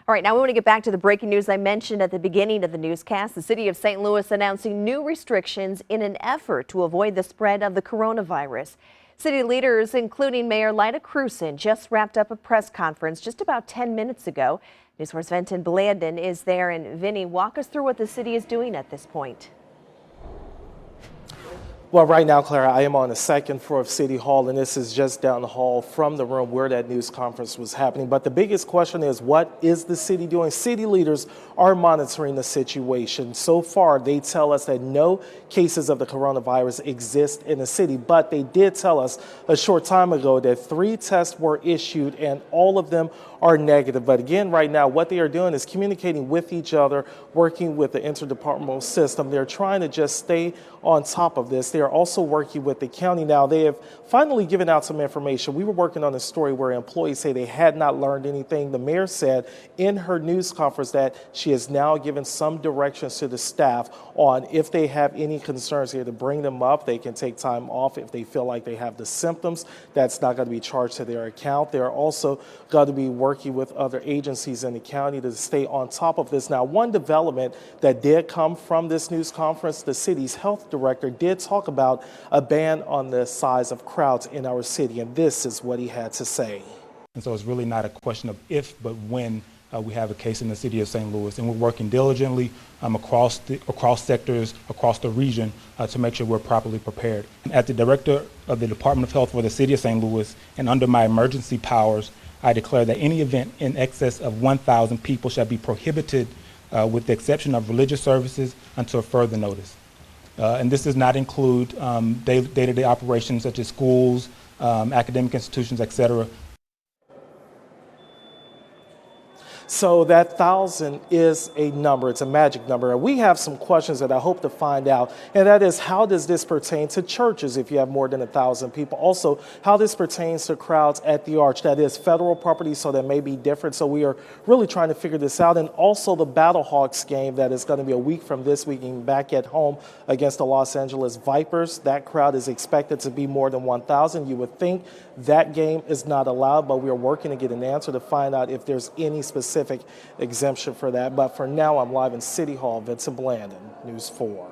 All right, now we want to get back to the breaking news I mentioned at the beginning of the newscast. The city of St. Louis announcing new restrictions in an effort to avoid the spread of the coronavirus. City leaders, including Mayor Lyda Krewson, just wrapped up a press conference just about 10 minutes ago. News Force Vinton Blandon is there. And Vinny, walk us through what the city is doing at this point. Well, right now, Clara, I am on the second floor of City Hall, and this is just down the hall from the room where that news conference was happening. But the biggest question is, what is the city doing? City leaders are monitoring the situation. So far, they tell us that no cases of the coronavirus exist in the city, but they did tell us a short time ago that 3 tests were issued and all of them are negative. But again, right now, what they are doing is communicating with each other, working with the interdepartmental system. They're trying to just stay on top of this. They are also working with the county. Now, they have finally given out some information. We were working on a story where employees say they had not learned anything. The mayor said in her news conference that she has now given some directions to the staff on if they have any concerns here to bring them up. They can take time off if they feel like they have the symptoms. That's not going to be charged to their account. They're also going to be working with other agencies in the county to stay on top of this. Now, one development that did come from this news conference, the city's health director did talk about a ban on the size of crowds in our city, and this is what he had to say. And so it's really not a question of if, but when we have a case in the city of St. Louis, and we're working diligently across sectors, across the region to make sure we're properly prepared. As the director of the Department of Health for the city of St. Louis, and under my emergency powers, I declare that any event in excess of 1,000 people shall be prohibited with the exception of religious services until further notice. And this does not include day-to-day operations such as schools, academic institutions, etc. So that 1,000 is a number. It's a magic number. And we have some questions that I hope to find out. And that is, how does this pertain to churches if you have more than 1,000 people? Also, how this pertains to crowds at the Arch. That is federal property, so that may be different. So we are really trying to figure this out. And also the Battlehawks game that is going to be a week from this weekend back at home against the Los Angeles Vipers. That crowd is expected to be more than 1,000. You would think that game is not allowed, but we are working to get an answer to find out if there's any specific exemption for that. But for now, I'm live in City Hall. Vinton Blandon, News 4.